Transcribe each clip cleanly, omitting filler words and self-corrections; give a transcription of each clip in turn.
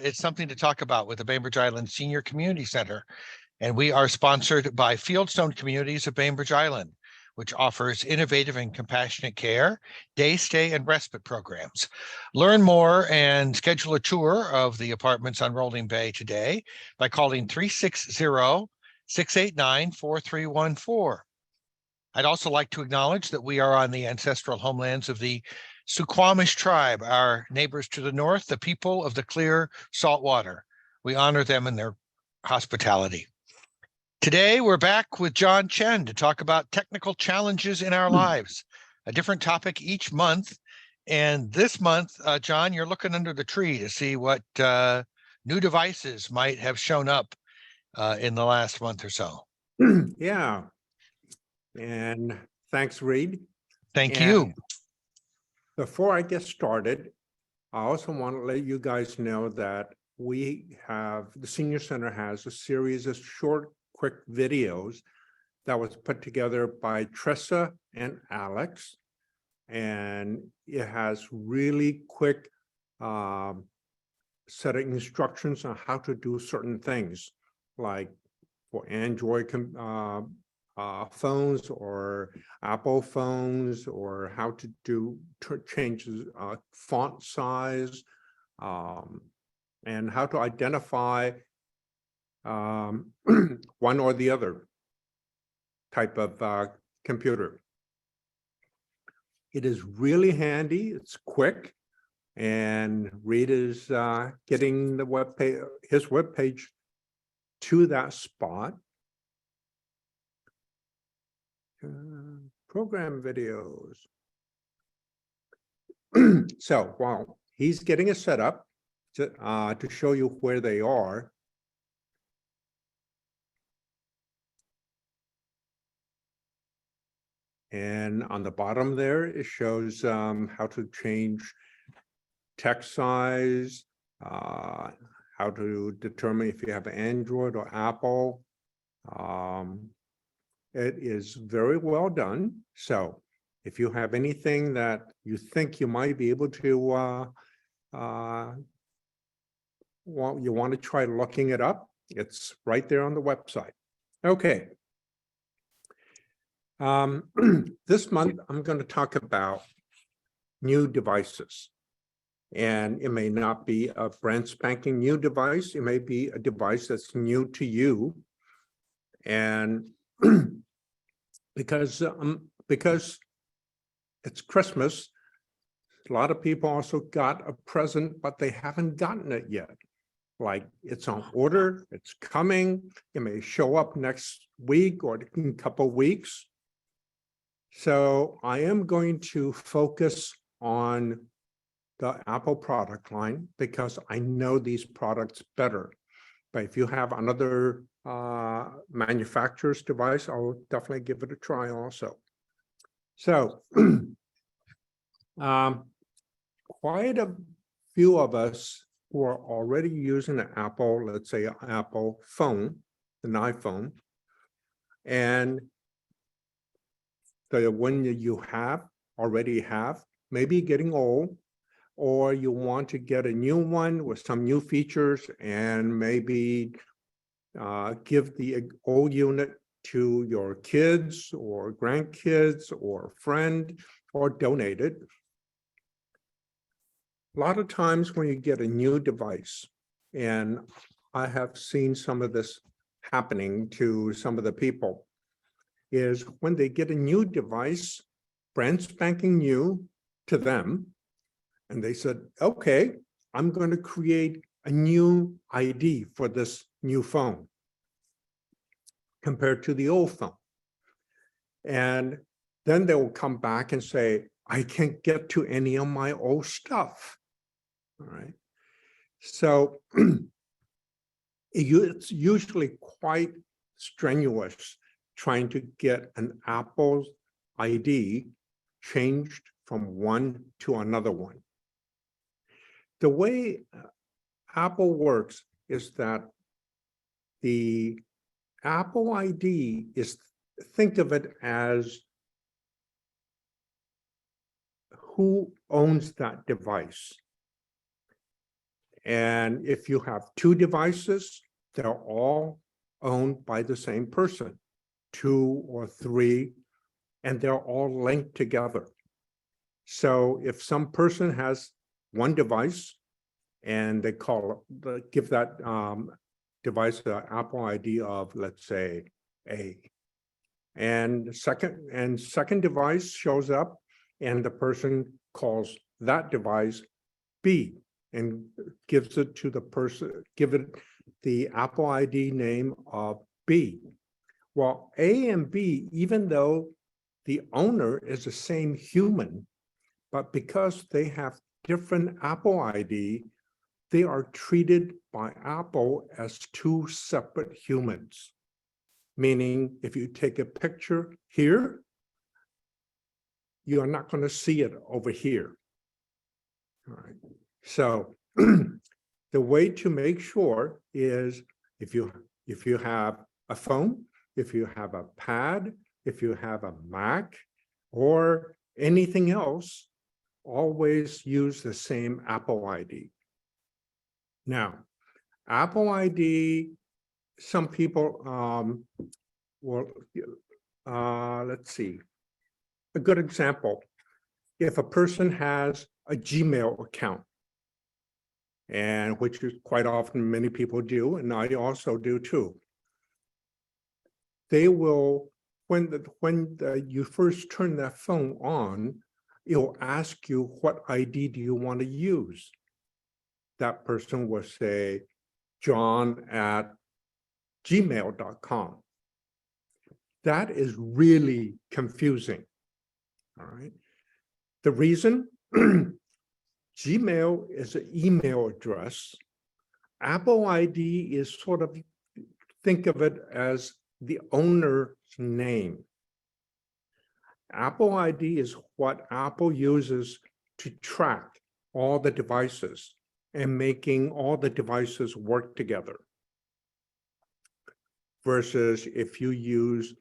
It's something to talk about with the Bainbridge Island Senior Community Center. And we are sponsored by Fieldstone Communities of Bainbridge Island, which offers innovative and compassionate care, day stay, and respite programs. Learn more and schedule a tour of the apartments on Rolling Bay today by calling 360-689-4314. I'd also like to acknowledge that we are on the ancestral homelands of the Suquamish tribe, our neighbors to the north, the people of the clear salt water. We honor them in their hospitality. Today, we're back with John Chen to talk about technical challenges in our lives, a different topic each month. And this month, John, you're looking under the tree to see what new devices might have shown up in the last month or so. Yeah. And thanks, Reed. Thank you. Before I get started, I also want to let you guys know that the Senior Center has a series of short, quick videos that was put together by Tressa and Alex. And it has really quick set of instructions on how to do certain things, like for Android phones or Apple phones, or how to change font size, and how to identify one or the other type of computer. It is really handy, it's quick, and Reed is getting the his webpage to that spot. Program videos. So while he's getting it set up to show you where they are, and on the bottom there, it shows how to change text size, how to determine if you have Android or Apple. It is very well done. So if you have anything that you think you might be able to, you want to try looking it up, it's right there on the website. Okay. This month, I'm going to talk about new devices. And it may not be a brand spanking new device. It may be a device that's new to you. And because it's Christmas, a lot of people also got a present, but they haven't gotten it yet. Like, it's on order, it's coming, it may show up next week or in a couple of weeks. So I am going to focus on the Apple product line because I know these products better. But if you have another manufacturer's device, I'll definitely give it a try also. So quite a few of us who are already using an Apple, let's say an Apple phone, an iPhone, and the one that you already have, maybe getting old, or you want to get a new one with some new features and maybe give the old unit to your kids or grandkids or friend, or donate it. A lot of times when you get a new device, and I have seen some of this happening to some of the people, is when they get a new device, brand spanking new to them, and they said, okay, I'm going to create a new ID for this new phone compared to the old phone. And then they will come back and say, I can't get to any of my old stuff. All right. So it's usually quite strenuous trying to get an Apple ID changed from one to another one. The way Apple works is that the Apple ID is, think of it as who owns that device. And if you have two devices, they're all owned by the same person, 2 or 3, and they're all linked together. So if some person has one device and they give that device the Apple ID of, let's say, A, and second device shows up and the person calls that device B and gives it to the person, give it the Apple ID name of B. Well, A and B, even though the owner is the same human, but because they have different Apple ID, they are treated by Apple as two separate humans. Meaning, if you take a picture here, you are not going to see it over here. All right. So the way to make sure is if you have a phone, if you have a pad, if you have a Mac, or anything else, always use the same Apple ID. Now, Apple ID, some people let's see. A good example, if a person has a Gmail account, and which is quite often many people do, and I also do too. They will, when you first turn that phone on, it'll ask you what ID do you want to use. That person will say, john@gmail.com. That is really confusing. All right. The reason, Gmail is an email address. Apple ID is sort of, think of it as the owner's name. Apple ID is what Apple uses to track all the devices and making all the devices work together. Versus if you use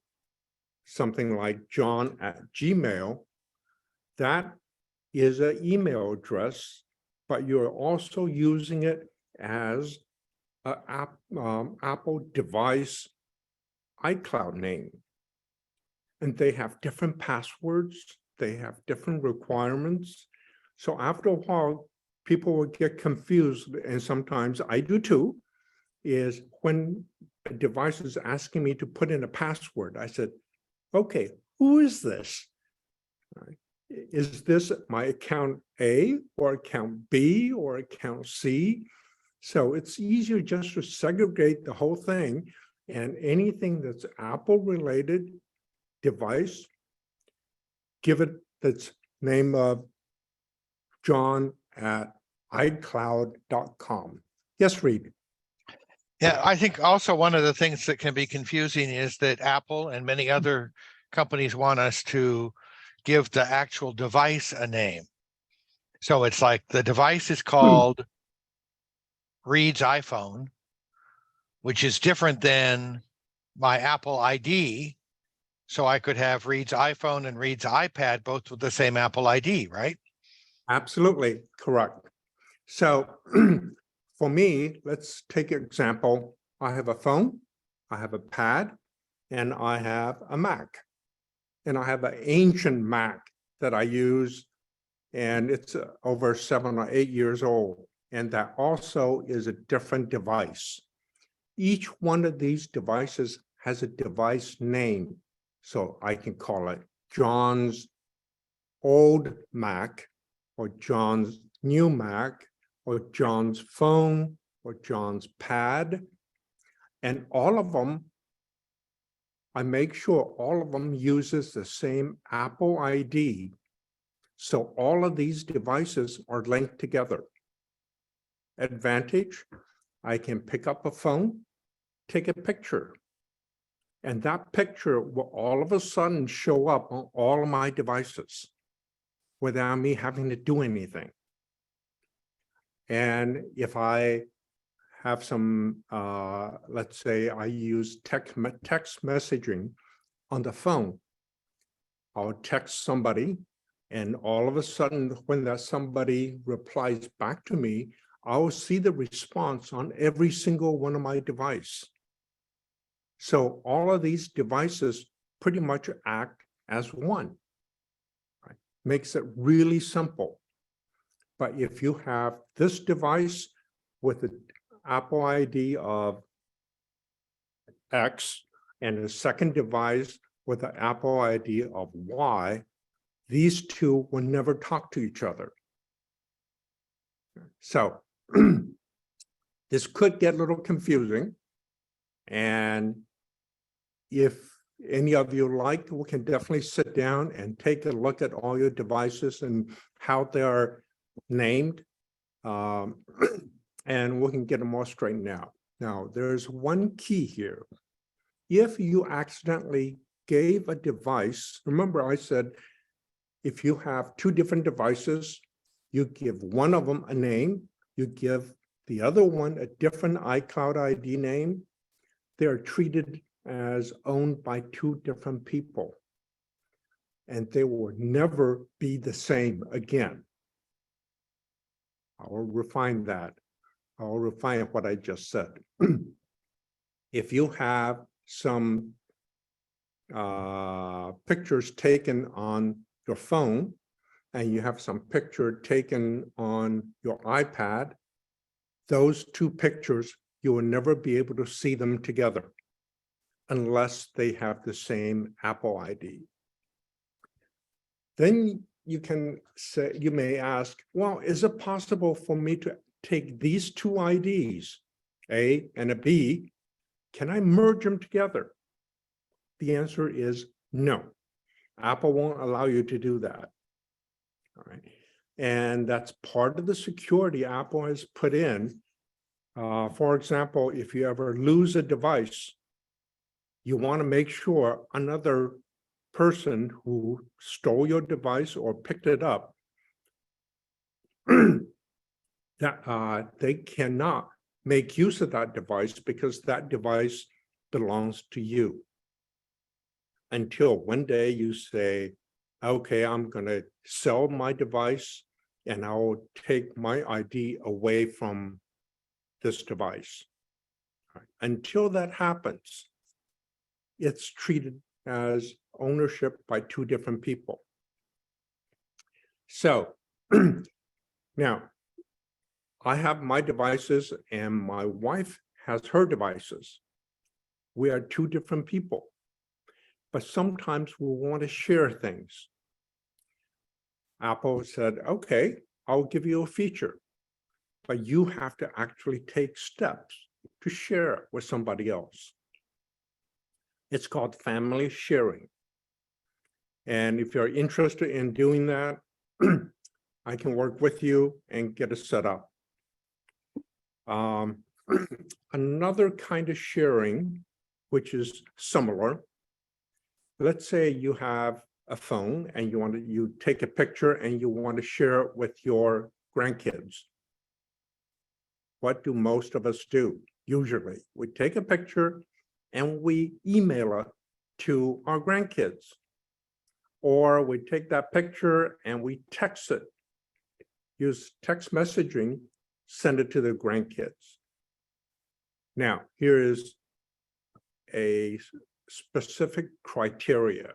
something like john@gmail, that is an email address, but you're also using it as an Apple device iCloud name. And they have different passwords, they have different requirements. So after a while, people will get confused, and sometimes I do too, is when a device is asking me to put in a password, I said, okay, who is this? Is this my account A or account B or account C? So it's easier just to segregate the whole thing, and anything that's Apple related device, give it its name of john@icloud.com. Yes, Reed. Yeah, I think also one of the things that can be confusing is that Apple and many other companies want us to give the actual device a name. So it's like the device is called Reed's iPhone, which is different than my Apple ID. So I could have Reed's iPhone and Reed's iPad, both with the same Apple ID, right? Absolutely correct. So for me, let's take an example. I have a phone, I have a pad, and I have a Mac. And I have an ancient Mac that I use, and it's over 7 or 8 years old. And that also is a different device. Each one of these devices has a device name. So I can call it John's old Mac, or John's new Mac, or John's phone, or John's pad. And all of them, I make sure all of them uses the same Apple ID. So all of these devices are linked together. Advantage, I can pick up a phone, take a picture, and that picture will all of a sudden show up on all of my devices without me having to do anything. And if I have some, let's say I use text messaging on the phone, I'll text somebody, and all of a sudden when that somebody replies back to me, I'll see the response on every single one of my device. So all of these devices pretty much act as one. Right? Makes it really simple. But if you have this device with the Apple ID of X and a second device with the Apple ID of Y, these two will never talk to each other. So this could get a little confusing. And if any of you like, we can definitely sit down and take a look at all your devices and how they're named. And we can get them all straightened out. Now, there's one key here. If you accidentally gave a device, remember I said, if you have two different devices, you give one of them a name, you give the other one a different iCloud ID name, they're treated as owned by two different people. And they will never be the same again. I'll refine that. I'll refine what I just said. If you have some pictures taken on your phone and you have some picture taken on your iPad, those two pictures, you will never be able to see them together unless they have the same Apple ID. Then you can say, you may ask, well, is it possible for me to take these two IDs, A and a B, can I merge them together? The answer is no. Apple won't allow you to do that. All right. And that's part of the security Apple has put in. For example, if you ever lose a device, you want to make sure another person who stole your device or picked it up, that they cannot make use of that device because that device belongs to you. Until one day you say, okay, I'm going to sell my device and I'll take my ID away from this device. Until that happens, it's treated as ownership by two different people. So now I have my devices and my wife has her devices. We are two different people, but sometimes we want to share things. Apple said, okay, I'll give you a feature, but you have to actually take steps to share it with somebody else. It's called family sharing. And if you're interested in doing that, I can work with you and get it set up. Another kind of sharing, which is similar. Let's say you have a phone and you take a picture and you want to share it with your grandkids. What do most of us do? Usually, we take a picture and we email it to our grandkids. Or we take that picture and we text it, use text messaging, send it to the grandkids. Now, here is a specific criteria.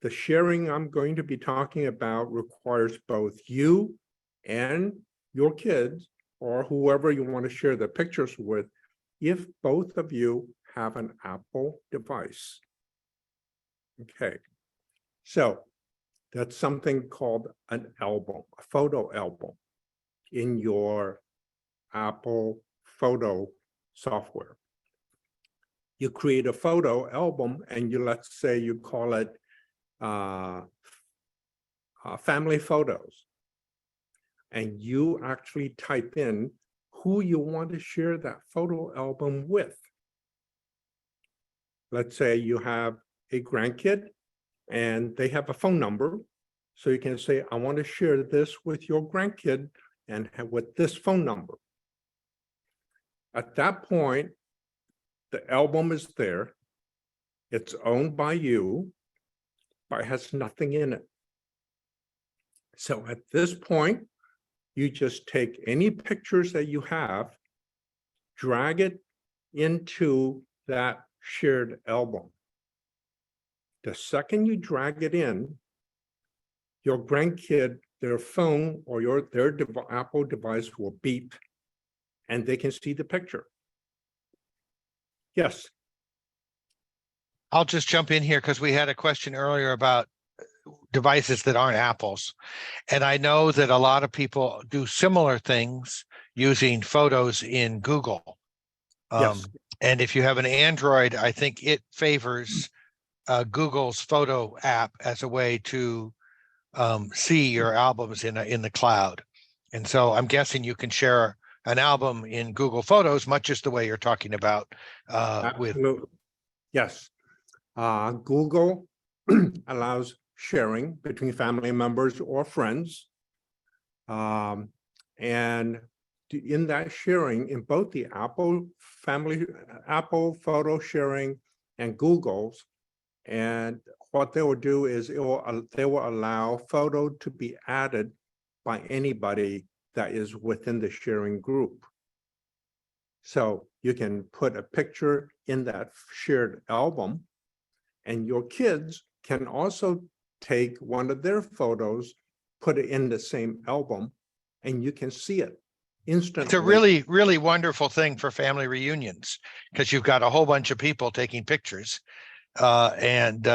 The sharing I'm going to be talking about requires both you and your kids, or whoever you want to share the pictures with, if both of you have an Apple device. Okay, so that's something called an album, a photo album in your Apple photo software. You create a photo album and let's say you call it family photos. And you actually type in who you want to share that photo album with. Let's say you have a grandkid and they have a phone number. So you can say, I want to share this with your grandkid and with this phone number. At that point, the album is there. It's owned by you, but it has nothing in it. So at this point, you just take any pictures that you have, drag it into that shared album. The second you drag it in, your grandkid, their phone or their Apple device will beep and they can see the picture. Yes. I'll just jump in here because we had a question earlier about devices that aren't Apples. And I know that a lot of people do similar things using photos in Google. Yes. And if you have an Android, I think it favors Google's photo app as a way to see your albums in the cloud. And so I'm guessing you can share an album in Google Photos, much as the way you're talking about with. Absolutely. Yes. Google allows sharing between family members or friends. And in that sharing, in both the Apple photo sharing and Google's, and what they will do is they will allow photo to be added by anybody that is within the sharing group. So you can put a picture in that shared album, and your kids can also take one of their photos, put it in the same album, and you can see it instantly. It's a really, really wonderful thing for family reunions because you've got a whole bunch of people taking pictures, and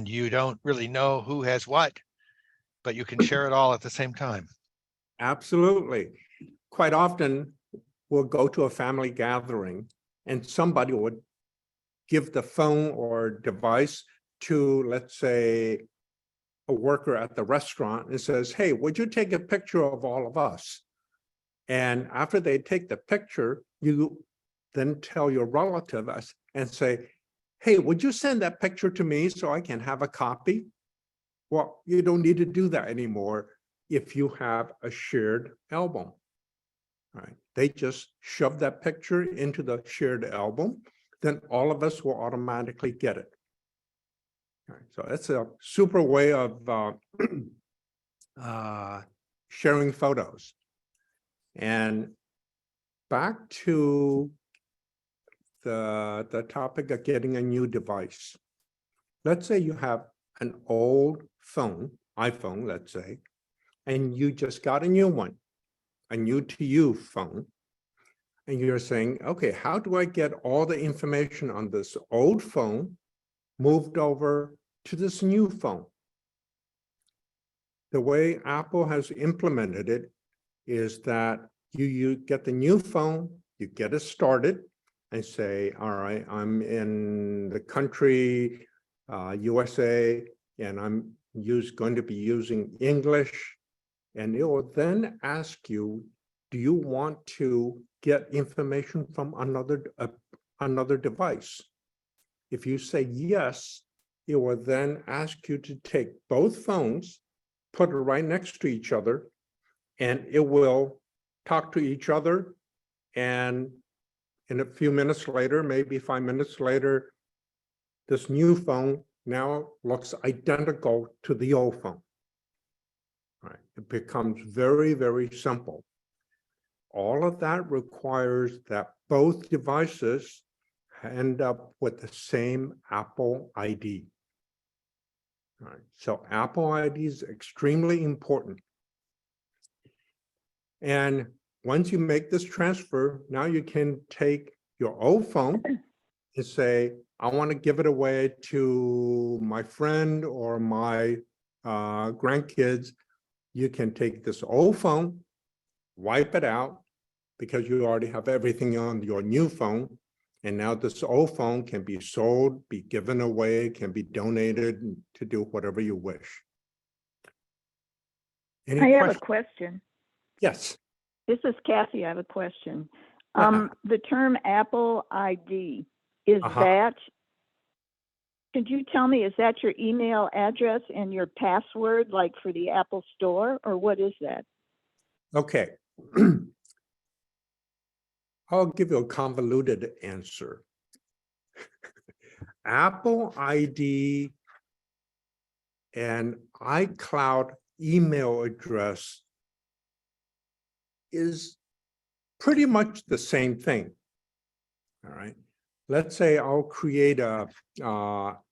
you don't really know who has what, but you can share it all at the same time. Absolutely. Quite often, we'll go to a family gathering and somebody would give the phone or device to, let's say, a worker at the restaurant and says, hey, would you take a picture of all of us? And after they take the picture, you then tell your relative and say, hey, would you send that picture to me so I can have a copy? Well, you don't need to do that anymore if you have a shared album. Right? They just shove that picture into the shared album, then all of us will automatically get it. Right, so that's a super way of sharing photos. And back to the topic of getting a new device. Let's say you have an old phone, iPhone, let's say, and you just got a new one, a new to you phone. And you're saying, okay, how do I get all the information on this old phone moved over to this new phone? The way Apple has implemented it is that you get the new phone, you get it started and say, all right, I'm in the country, USA, and I'm going to be using English. And it will then ask you, do you want to get information from another device? If you say yes, it will then ask you to take both phones, put it right next to each other, and it will talk to each other. And in a few minutes later, maybe 5 minutes later, this new phone now looks identical to the old phone. Right. It becomes very, very simple. All of that requires that both devices end up with the same Apple ID. All right. So Apple ID is extremely important. And once you make this transfer, now you can take your old phone and say, I want to give it away to my friend or my grandkids. You can take this old phone, wipe it out, because you already have everything on your new phone. And now this old phone can be sold, be given away, can be donated to do whatever you wish. I have a question. Yes. This is Kathy. I have a question. Uh-huh. The term Apple ID, is that, could you tell me, is that your email address and your password, like for the Apple Store, or what is that? Okay. I'll give you a convoluted answer. Apple ID and iCloud email address is pretty much the same thing. All right. Let's say I'll create a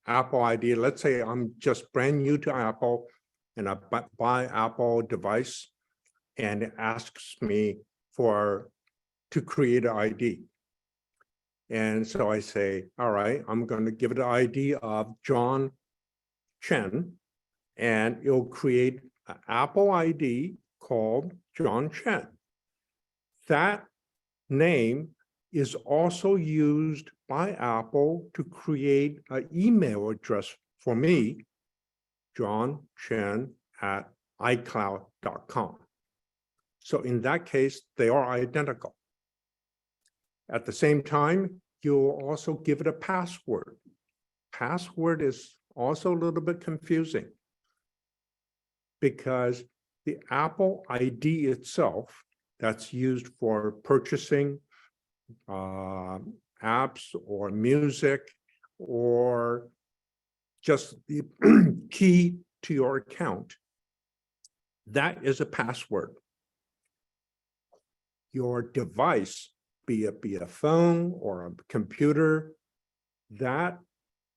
Apple ID. Let's say I'm just brand new to Apple and I buy Apple device and it asks me to create an ID. And so I say, all right, I'm going to give it an ID of John Chen, and it'll create an Apple ID called John Chen. That name is also used by Apple to create an email address for me, johnchen@icloud.com. So in that case, they are identical. At the same time, you'll also give it a password. Password is also a little bit confusing because the Apple ID itself that's used for purchasing apps or music or just the key to your account, that is a password. Your device, be it a phone or a computer, that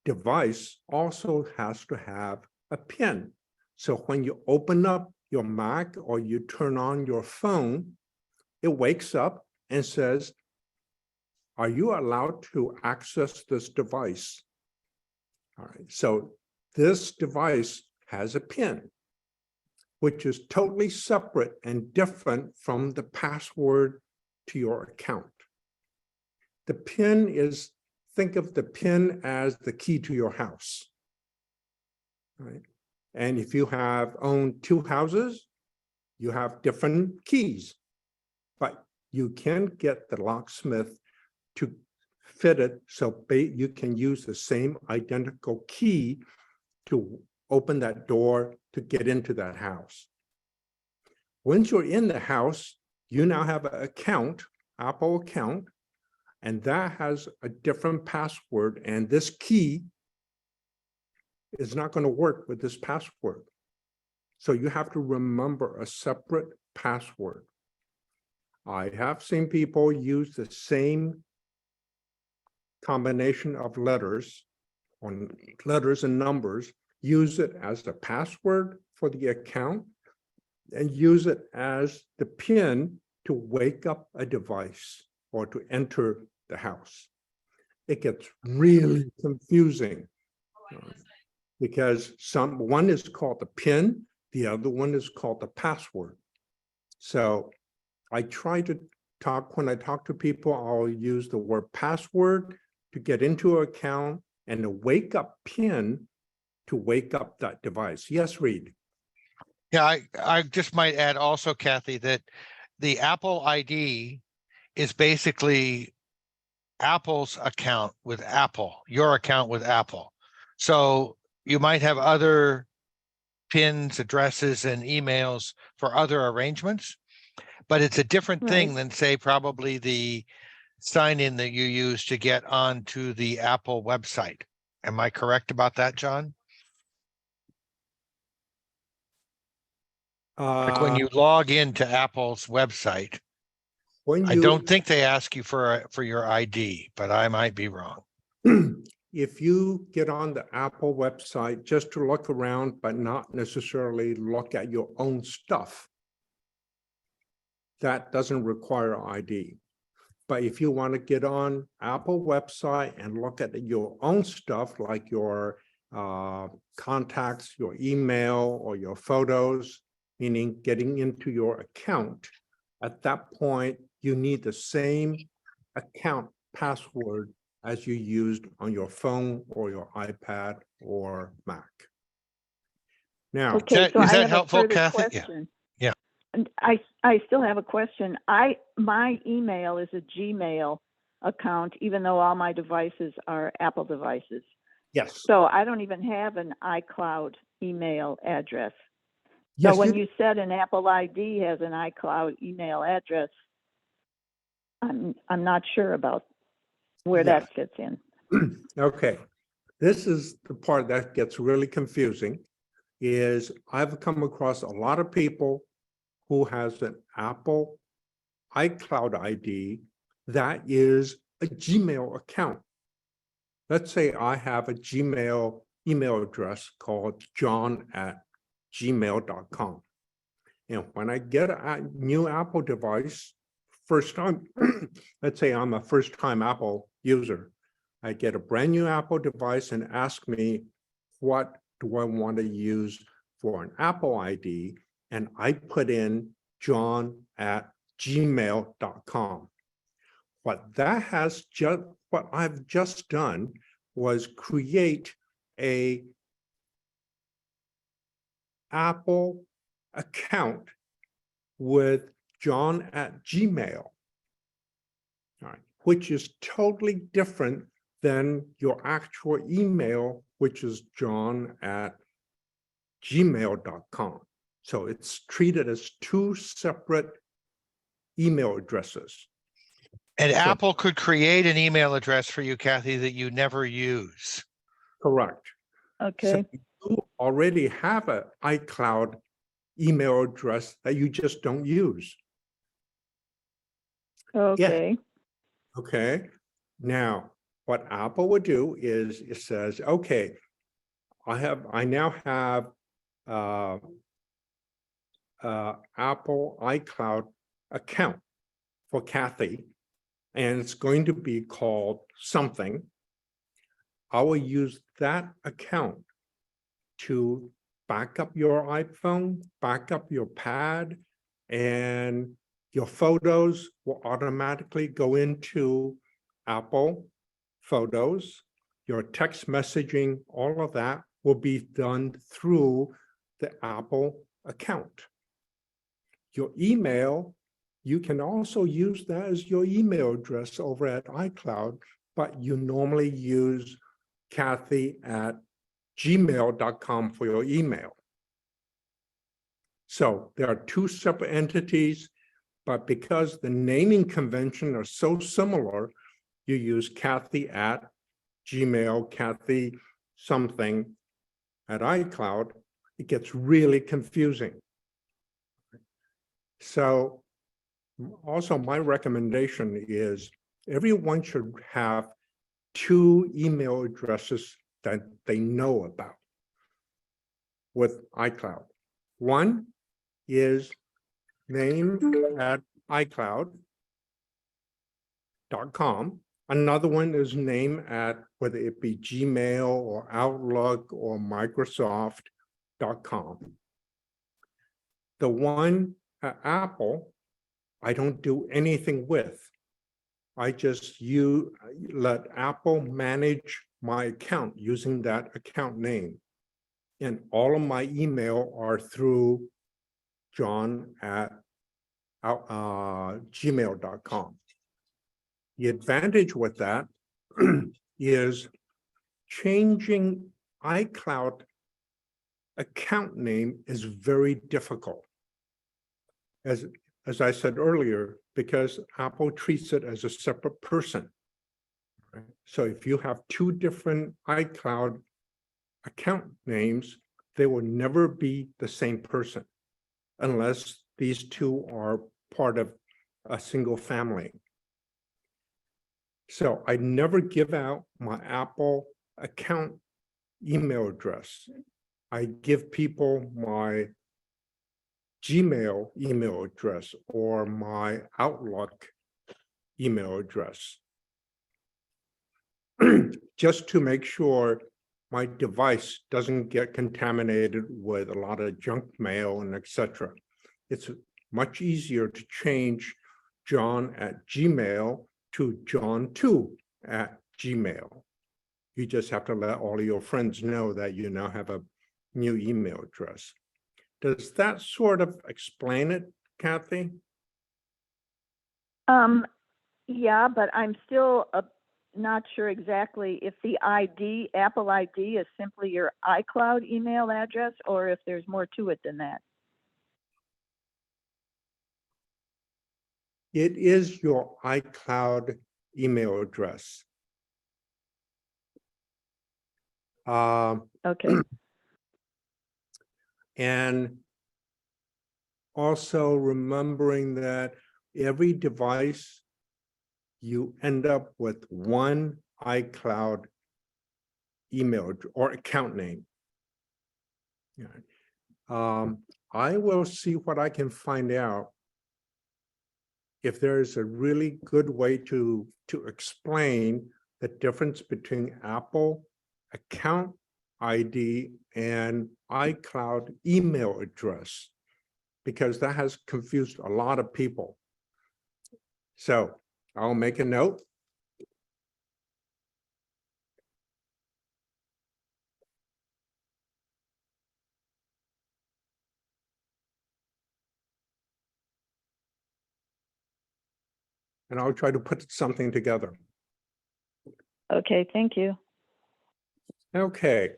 device also has to have a PIN. So when you open up your Mac or you turn on your phone, it wakes up and says, are you allowed to access this device? All right, so this device has a PIN, which is totally separate and different from the password to your account. The PIN is, think of the PIN as the key to your house, right? And if you own two houses, you have different keys, but you can get the locksmith to fit it so you can use the same identical key to open that door to get into that house. Once you're in the house, you now have an account, Apple account, and that has a different password, and this key is not going to work with this password. So you have to remember a separate password. I have seen people use the same combination of letters and numbers, use it as the password for the account, and use it as the PIN to wake up a device or to enter the house. It gets really confusing because one is called the PIN, the other one is called the password. So I try to when I talk to people, I'll use the word password to get into an account and a wake up PIN to wake up that device. Yes, Reed. Yeah, I just might add also, Kathy, that the Apple ID is basically Apple's account with Apple, your account with Apple. So you might have other pins, addresses, and emails for other arrangements, but it's a different thing than, say, probably the sign-in that you use to get onto the Apple website. Am I correct about that, John? Like when you log into Apple's website, I don't think they ask you for your ID, but I might be wrong. If you get on the Apple website just to look around, but not necessarily look at your own stuff, that doesn't require ID. But if you want to get on Apple website and look at your own stuff, like your contacts, your email, or your photos, meaning getting into your account, at that point, you need the same account password as you used on your phone or your iPad or Mac. Now, okay, so is I that have helpful, a further Kathy? question. Yeah. And I still have a question. My email is a Gmail account, even though all my devices are Apple devices. yes. So I don't even have an iCloud email address. Yes, So when you said an Apple ID has an iCloud email address, I'm not sure about where that fits in. Okay, this is the part that gets really confusing, is I've come across a lot of people who has an Apple iCloud ID that is a Gmail account. Let's say I have a Gmail email address called john@gmail.com. And when I get a new Apple device, first time, let's say I'm a first-time Apple user, I get a brand new Apple device and ask me, what do I want to use for an Apple ID? And I put in john@gmail.com. What I've just done was create a Apple account with john@gmail, all right, which is totally different than your actual email, which is john@gmail.com. So it's treated as two separate email addresses. And Apple could create an email address for you, Kathy, that you never use. Correct. Okay. So you already have an iCloud email address that you just don't use. Okay. Okay. Now, what Apple would do is it says, okay, I now have Apple iCloud account for Kathy, and it's going to be called something. I will use that account to back up your iPhone, back up your pad, and your photos will automatically go into Apple Photos. Your text messaging, all of that will be done through the Apple account. Your email, you can also use that as your email address over at iCloud, but you normally use Kathy@gmail.com for your email. So there are two separate entities, but because the naming convention are so similar, you use Kathy@gmail, Kathy something at iCloud, it gets really confusing. So also my recommendation is everyone should have two email addresses that they know about with iCloud. One is name@icloud.com. Another one is name at, whether it be Gmail or Outlook or Microsoft.com. The one at Apple, I don't do anything with. I just let Apple manage my account using that account name. And all of my email are through john@gmail.com. The advantage with that is changing iCloud account name is very difficult. As I said earlier, because Apple treats it as a separate person. Right? So if you have two different iCloud account names, they will never be the same person unless these two are part of a single family. So I never give out my Apple account email address. I give people my Gmail email address or my Outlook email address, just to make sure my device doesn't get contaminated with a lot of junk mail and etc. It's much easier to change John@gmail to John2@gmail. You just have to let all of your friends know that you now have a new email address. Does that sort of explain it, Kathy? Yeah, but I'm still not sure exactly if the ID, Apple ID, is simply your iCloud email address or if there's more to it than that. It is your iCloud email address. Okay. And also remembering that every device, you end up with one iCloud email or account name. Yeah. I will see what I can find out if there's a really good way to explain the difference between Apple account ID and iCloud email address, because that has confused a lot of people. So I'll make a note. And I'll try to put something together. Okay, thank you. Okay.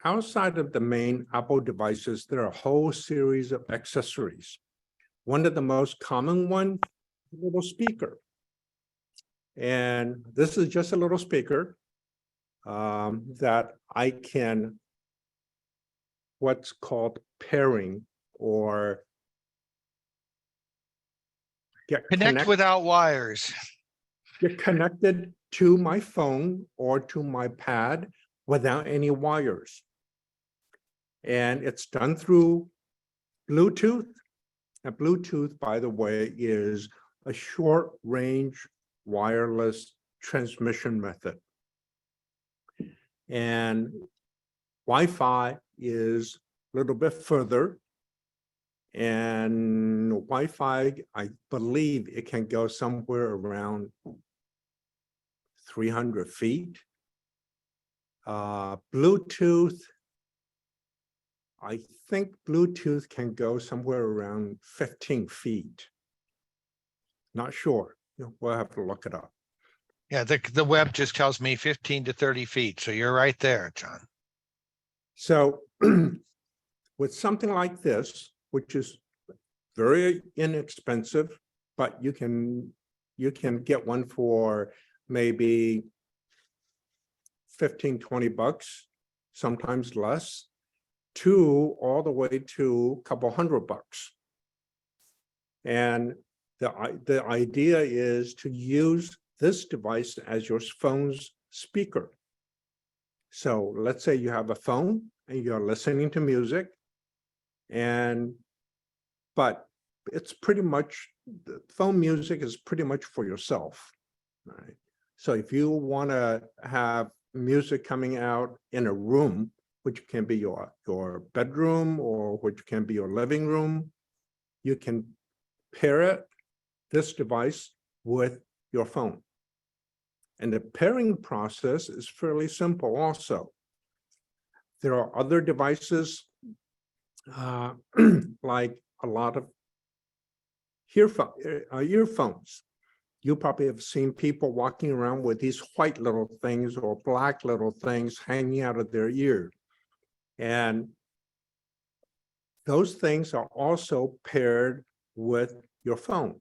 Outside of the main Apple devices, there are a whole series of accessories. One of the most common one, a little speaker. And this is just a little speaker that I can, what's called pairing, or Connect without wires. get connected to my phone or to my pad without any wires. And it's done through Bluetooth. And Bluetooth, by the way, is a short range wireless transmission method. And Wi-Fi is a little bit further. And Wi-Fi, I believe it can go somewhere around 300 feet. Bluetooth, I think Bluetooth can go somewhere around 15 feet. Not sure. We'll have to look it up. Yeah, the web just tells me 15 to 30 feet. So you're right there, John. So with something like this, which is very inexpensive, but you can get one for maybe 15, 20 bucks, sometimes less, to all the way to a couple $100. And the idea is to use this device as your phone's speaker. So let's say you have a phone and you're listening to music, but it's pretty much, the phone music is pretty much for yourself, right? So if you want to have music coming out in a room, which can be your bedroom or which can be your living room, you can pair this device with your phone. And the pairing process is fairly simple also. There are other devices like a lot of earphones. You probably have seen people walking around with these white little things or black little things hanging out of their ear. And those things are also paired with your phone.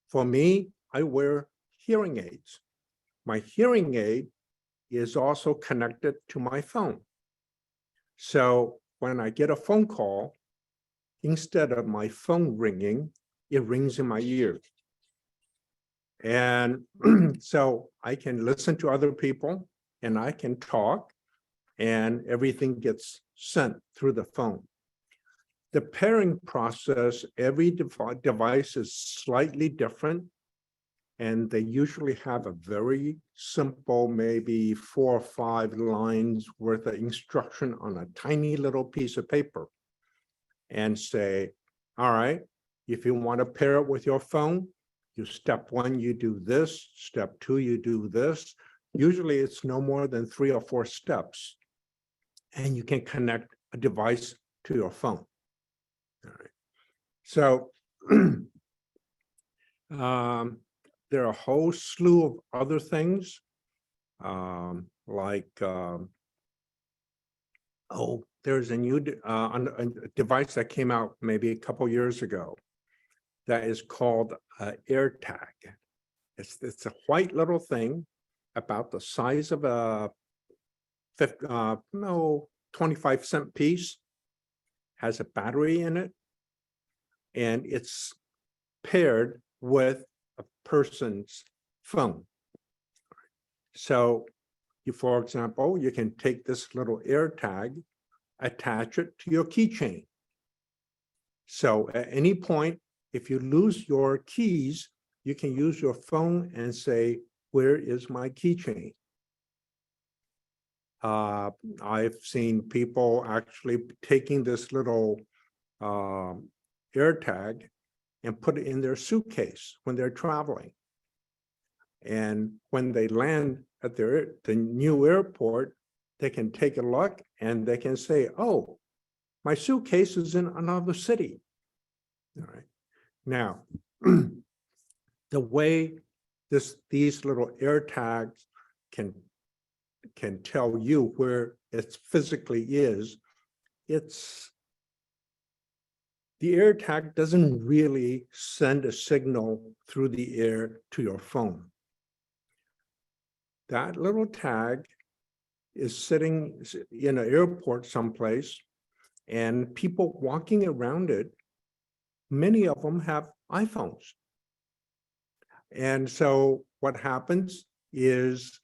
For me, I wear hearing aids. My hearing aid is also connected to my phone. So when I get a phone call, instead of my phone ringing, it rings in my ear. And so I can listen to other people and I can talk, and everything gets sent through the phone. The pairing process, every device is slightly different, and they usually have a very simple, maybe 4 or 5 lines worth of instruction on a tiny little piece of paper, and say, all right, if you want to pair it with your phone, step 1, you do this, step 2, you do this. Usually it's no more than 3 or 4 steps, and you can connect a device to your phone. All right. So there are a whole slew of other things, there's a new a device that came out maybe a couple years ago that is called AirTag. It's a white little thing about the size of a 25-cent piece, has a battery in it, and it's paired with a person's phone. So you, for example, you can take this little AirTag, attach it to your keychain. So at any point, if you lose your keys, you can use your phone and say, where is my keychain? I've seen people actually taking this little AirTag and put it in their suitcase when they're traveling. And when they land at the new airport, they can take a look and they can say, oh, my suitcase is in another city. All right. Now, the way these little AirTags can tell you where it physically is, the AirTag doesn't really send a signal through the air to your phone. That little tag is sitting in an airport someplace, and people walking around it, many of them have iPhones. And so what happens is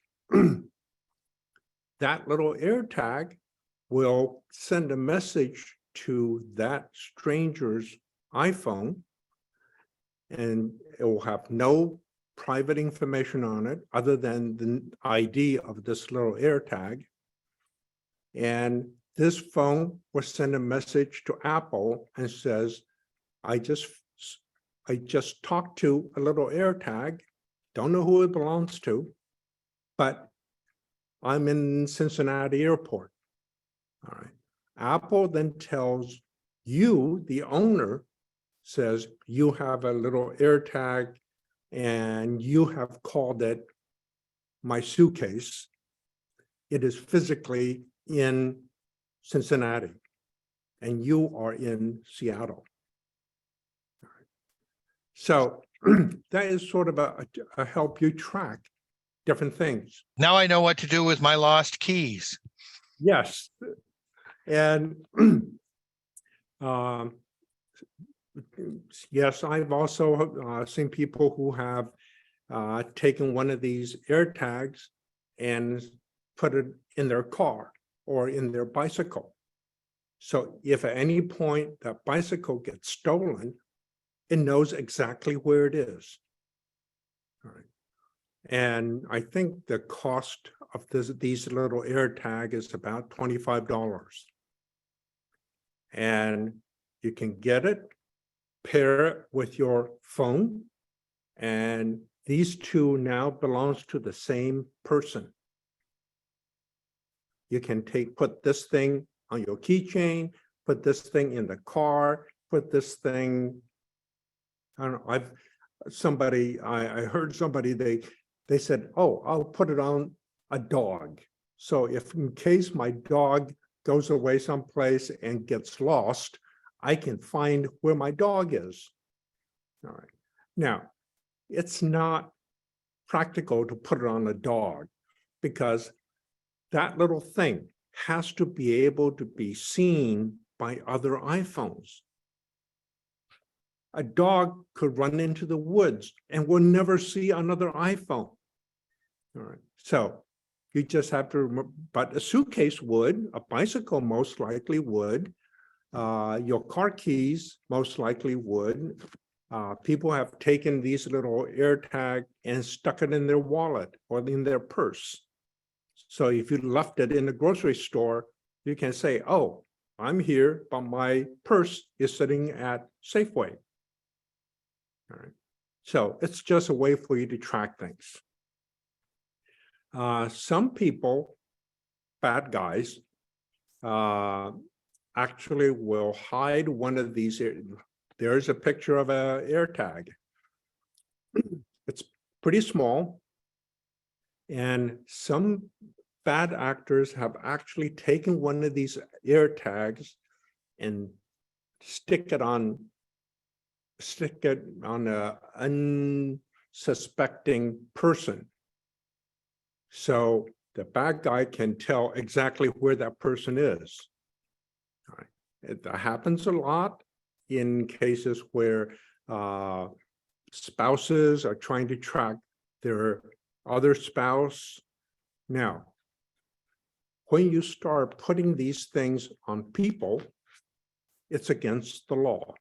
that little AirTag will send a message to that stranger's iPhone, and it will have no private information on it other than the ID of this little AirTag. And this phone will send a message to Apple and says, I just talked to a little AirTag, don't know who it belongs to, but I'm in Cincinnati Airport. All right. Apple then tells you, the owner, says you have a little AirTag and you have called it my suitcase. It is physically in Cincinnati and you are in Seattle. All right. So that is sort of a help you track different things. Now I know what to do with my lost keys. Yes. And yes, I've also seen people who have taken one of these AirTags and put it in their car or in their bicycle. So if at any point that bicycle gets stolen, it knows exactly where it is. All right. And I think the cost of these little AirTag is about $25. And you can get it, pair it with your phone, and these two now belongs to the same person. You can put this thing on your keychain, put this thing in the car, put this thing, I don't know, I heard somebody, they said, oh, I'll put it on a dog. So if in case my dog goes away someplace and gets lost, I can find where my dog is. All right. Now, it's not practical to put it on a dog because that little thing has to be able to be seen by other iPhones. A dog could run into the woods and will never see another iPhone. All right. So you just have to remember, but a suitcase would, a bicycle most likely would, your car keys most likely would. People have taken these little AirTag and stuck it in their wallet or in their purse. So if you left it in the grocery store, you can say, oh, I'm here, but my purse is sitting at Safeway. All right. So it's just a way for you to track things. Some people, bad guys, actually will hide one of these. There's a picture of an AirTag. It's pretty small. And some bad actors have actually taken one of these AirTags and stick it on an unsuspecting person. So the bad guy can tell exactly where that person is. All right. It happens a lot in cases where spouses are trying to track their other spouse. Now, when you start putting these things on people, it's against the law.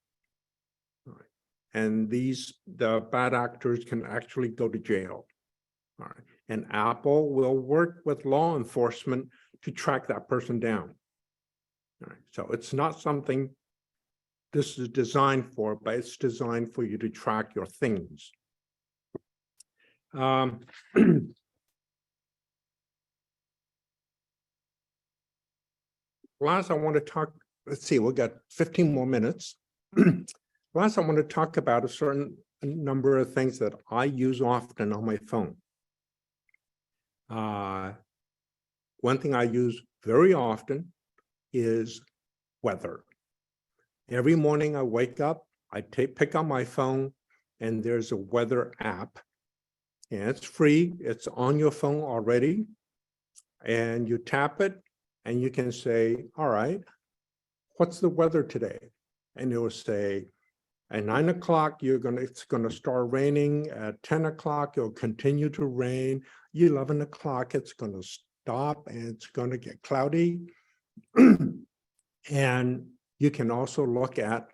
And the bad actors can actually go to jail. All right. And Apple will work with law enforcement to track that person down. All right. So it's not something this is designed for, but it's designed for you to track your things. Last, I want to talk, let's see, we've got 15 more minutes. Last, I want to talk about a certain number of things that I use often on my phone. One thing I use very often is weather. Every morning I wake up, I pick up my phone, and there's a weather app. And it's free, it's on your phone already. And you tap it, and you can say, all right, what's the weather today? And it will say, at 9 o'clock, it's gonna start raining. At 10 o'clock, it'll continue to rain. 11 o'clock, it's gonna stop and it's gonna get cloudy. And you can also look at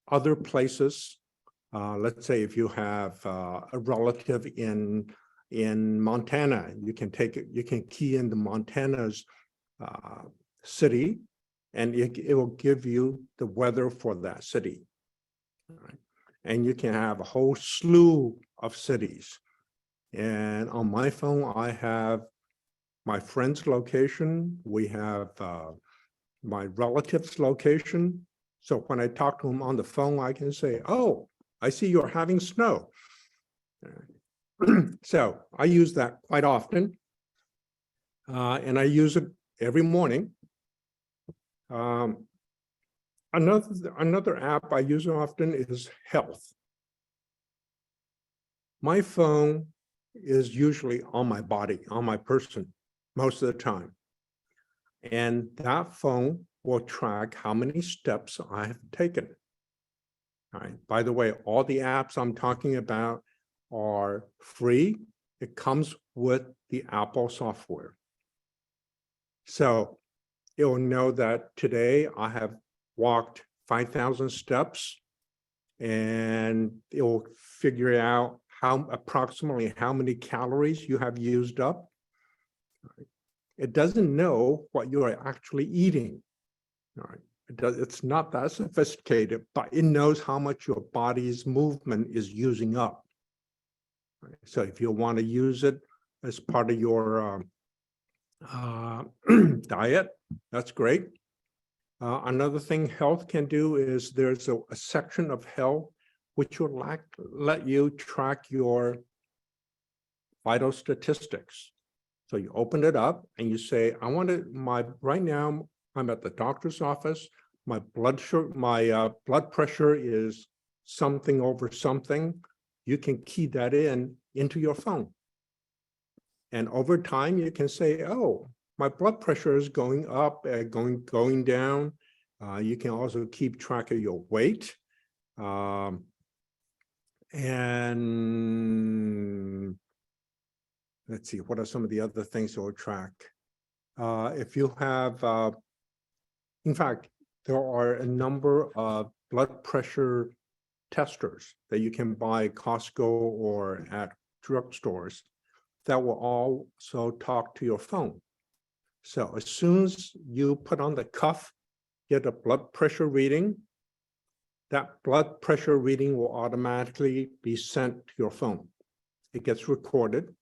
other places. Let's say if you have a relative in Montana, you can key into Montana's city, and it will give you the weather for that city. Right. And you can have a whole slew of cities. And on my phone, I have my friend's location. We have my relative's location. So when I talk to him on the phone, I can say, oh, I see you're having snow. So I use that quite often. And I use it every morning. Another app I use often is Health. My phone is usually on my body, on my person, most of the time. And that phone will track how many steps I have taken. All right. By the way, all the apps I'm talking about are free. It comes with the Apple software. So it will know that today I have walked 5,000 steps, and it will figure out approximately how many calories you have used up. It doesn't know what you are actually eating. All right. It's not that sophisticated, but it knows how much your body's movement is using up. Right. So if you want to use it as part of your diet, that's great. Another thing Health can do is there's a section of Health which will let you track your vital statistics. So you open it up and you say, I want to, right now I'm at the doctor's office. My blood pressure is something over something. You can key that into your phone. And over time you can say, oh, my blood pressure is going up, going down. You can also keep track of your weight. And let's see, what are some of the other things that will track? If you have, in fact, there are a number of blood pressure testers that you can buy at Costco or at drugstores that will also talk to your phone. So as soon as you put on the cuff, get a blood pressure reading, that blood pressure reading will automatically be sent to your phone. It gets recorded.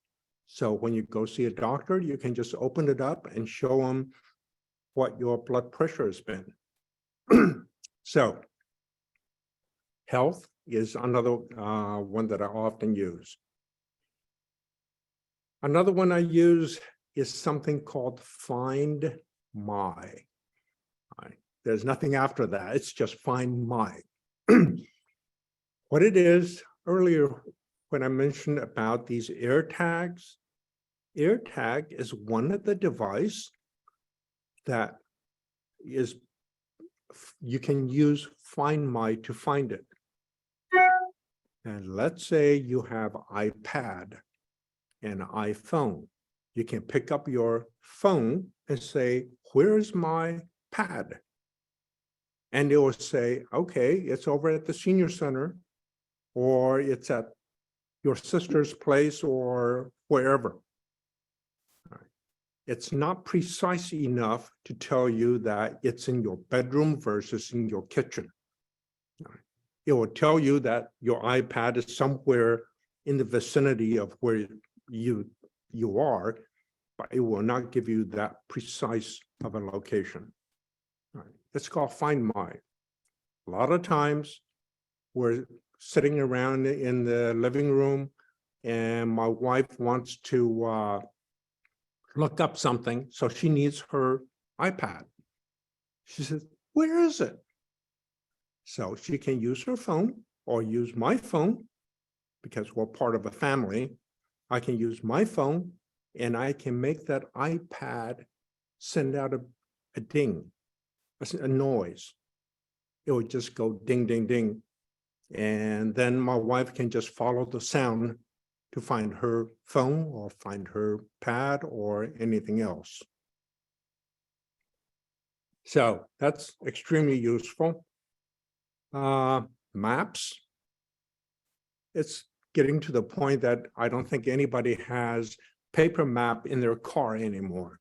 So when you go see a doctor, you can just open it up and show them what your blood pressure has been. So Health is another one that I often use. Another one I use is something called Find My. There's nothing after that. It's just Find My. What it is, earlier when I mentioned about these AirTags, AirTag is one of the devices that is you can use Find My to find it. And let's say you have iPad and iPhone. You can pick up your phone and say, where's my pad? And it will say, okay, it's over at the senior center, or it's at your sister's place, or wherever. It's not precise enough to tell you that it's in your bedroom versus in your kitchen. It will tell you that your iPad is somewhere in the vicinity of where you are, but it will not give you that precise of a location. It's called Find My. A lot of times we're sitting around in the living room and my wife wants to look up something, so she needs her iPad. She says, where is it? So she can use her phone or use my phone, because we're part of a family. I can use my phone and I can make that iPad send out a ding, a noise. It would just go ding, ding, ding. And then my wife can just follow the sound to find her phone or find her pad or anything else. So that's extremely useful. Maps. It's getting to the point that I don't think anybody has paper map in their car anymore.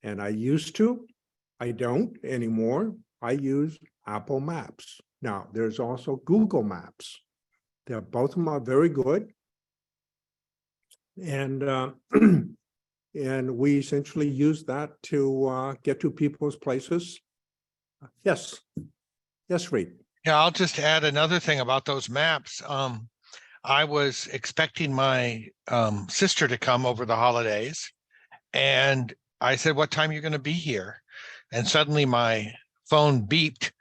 And I used to, I don't anymore. I use Apple Maps. Now, there's also Google Maps. Both of them are very good. And and we essentially use that to get to people's places. Yes. Yes, Reed. Yeah, I'll just add another thing about those maps. I was expecting my sister to come over the holidays, and I said, what time are you going to be here? And suddenly my phone beeped,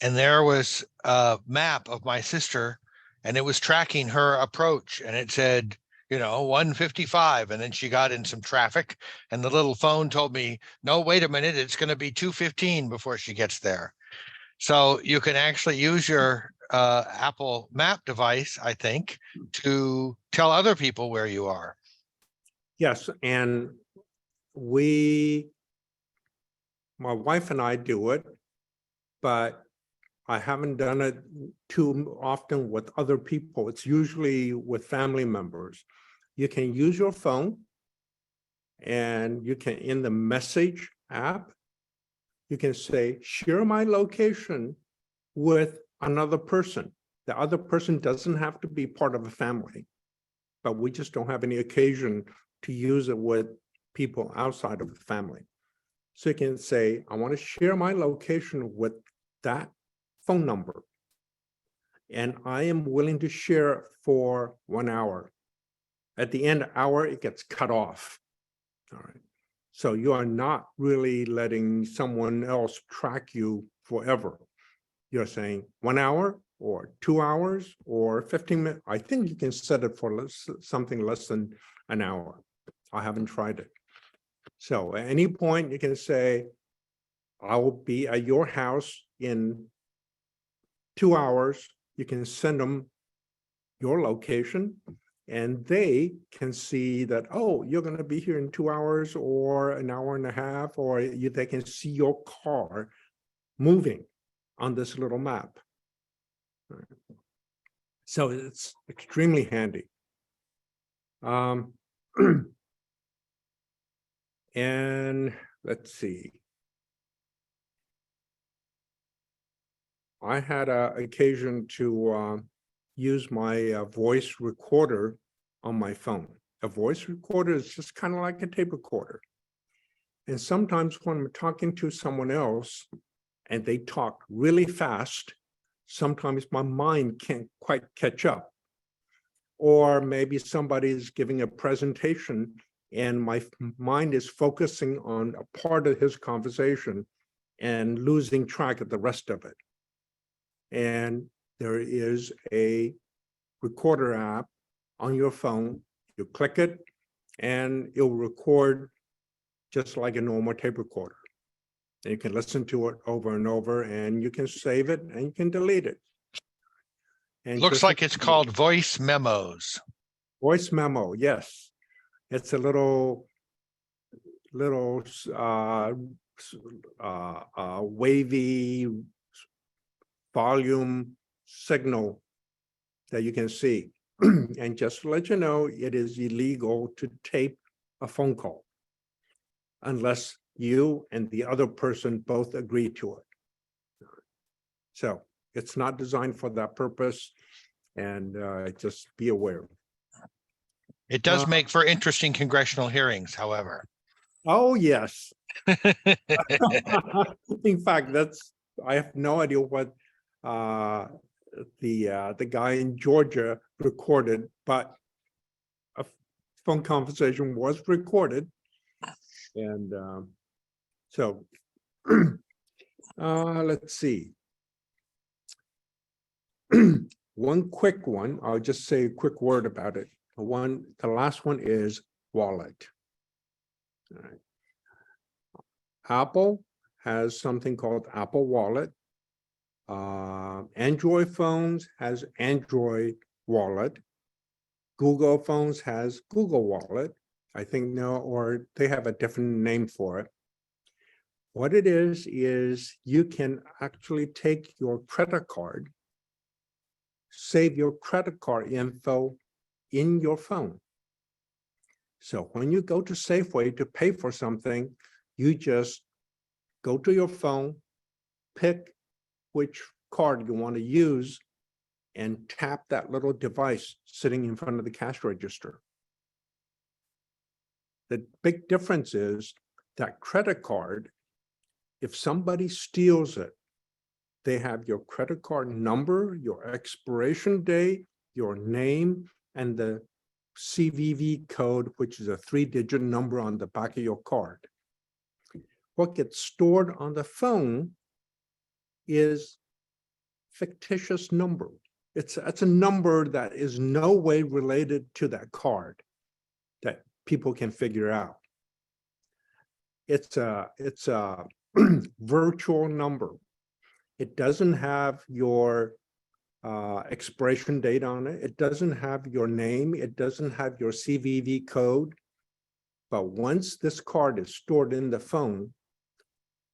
and there was a map of my sister, and it was tracking her approach, and it said, 1:55, and then she got in some traffic, and the little phone told me, no, wait a minute, it's going to be 2:15 before she gets there. So you can actually use your Apple Map device, I think, to tell other people where you are. Yes, and my wife and I do it, but I haven't done it too often with other people. It's usually with family members. You can use your phone and you can, in the message app, you can say, share my location with another person. The other person doesn't have to be part of a family, but we just don't have any occasion to use it with people outside of the family. So you can say, I want to share my location with that phone number, and I am willing to share it for 1 hour. At the end of the hour, it gets cut off. All right. So you are not really letting someone else track you forever. You're saying 1 hour or 2 hours or 15 minutes. I think you can set it for something less than an hour. I haven't tried it. So at any point you can say, I will be at your house in 2 hours. You can send them your location and they can see that, oh, you're going to be here in 2 hours or an hour and a half, or they can see your car moving on this little map. So it's extremely handy. And let's see. I had an occasion to use my voice recorder on my phone. A voice recorder is just kind of like a tape recorder. And sometimes when I'm talking to someone else and they talk really fast, sometimes my mind can't quite catch up. Or maybe somebody is giving a presentation and my mind is focusing on a part of his conversation and losing track of the rest of it. And there is a recorder app on your phone. You click it and it'll record just like a normal tape recorder. You can listen to it over and over, and you can save it and you can delete it. And Looks just like it's called voice memos. voice memo. Yes, it's a little wavy volume signal that you can see. And just to let you know, it is illegal to tape a phone call unless you and the other person both agree to it. So it's not designed for that purpose, and just be aware. It does make for interesting congressional hearings, however. Oh, yes. In fact, I have no idea what the guy in Georgia recorded, but a phone conversation was recorded. And so let's see. One quick one, I'll just say a quick word about it. The last one is wallet. All right. Apple has something called Apple Wallet. Android phones has Android Wallet. Google phones has Google Wallet. I think no, or they have a different name for it. What it is you can actually take your credit card, save your credit card info in your phone. So when you go to Safeway to pay for something, you just go to your phone, pick which card you want to use, and tap that little device sitting in front of the cash register. The big difference is that credit card, if somebody steals it, they have your credit card number, your expiration date, your name, and the CVV code, which is a 3-digit number on the back of your card. What gets stored on the phone is fictitious number. It's a number that is no way related to that card that people can figure out. It's a virtual number. It doesn't have your expiration date on it. It doesn't have your name. It doesn't have your CVV code. But once this card is stored in the phone,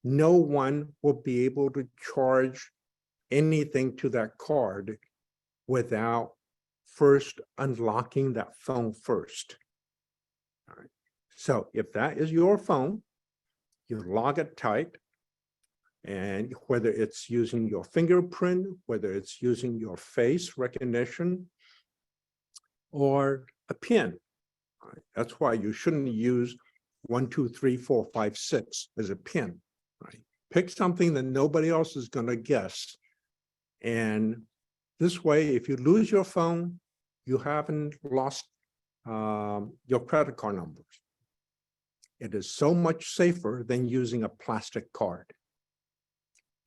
no one will be able to charge anything to that card without first unlocking that phone first. All right. So if that is your phone, you lock it tight, and whether it's using your fingerprint, whether it's using your face recognition, or a PIN. All right. That's why you shouldn't use 1, 2, 3, 4, 5, 6 as a PIN. Right? Pick something that nobody else is going to guess. And this way, if you lose your phone, you haven't lost your credit card numbers. It is so much safer than using a plastic card.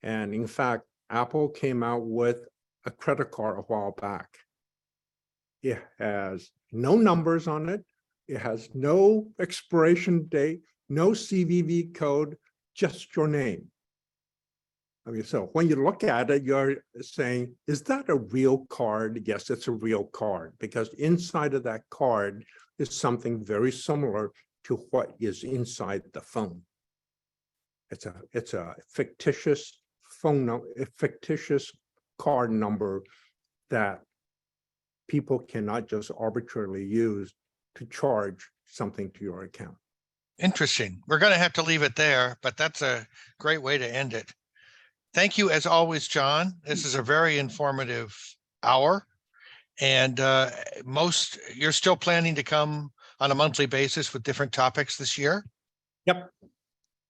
And in fact, Apple came out with a credit card a while back. It has no numbers on it. It has no expiration date, no CVV code, just your name. I mean, so when you look at it, you're saying, is that a real card? Yes, it's a real card, because inside of that card is something very similar to what is inside the phone. It's a fictitious phone number, a fictitious card number that people cannot just arbitrarily use to charge something to your account. Interesting. We're going to have to leave it there, but that's a great way to end it. Thank you, as always, John. This is a very informative hour. And you're still planning to come on a monthly basis with different topics this year? Yep.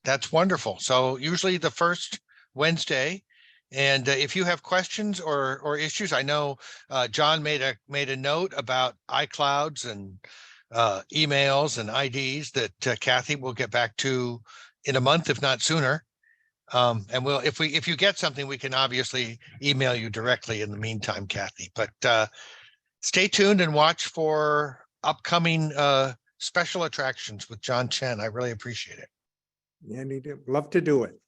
That's wonderful. So usually the first Wednesday. And if you have questions or issues, I know John made a note about iClouds and emails and IDs that Kathy will get back to in a month, if not sooner. And if you get something, we can obviously email you directly in the meantime, Kathy. But stay tuned and watch for upcoming special attractions with John Chen. I really appreciate it. Yeah, love to do it.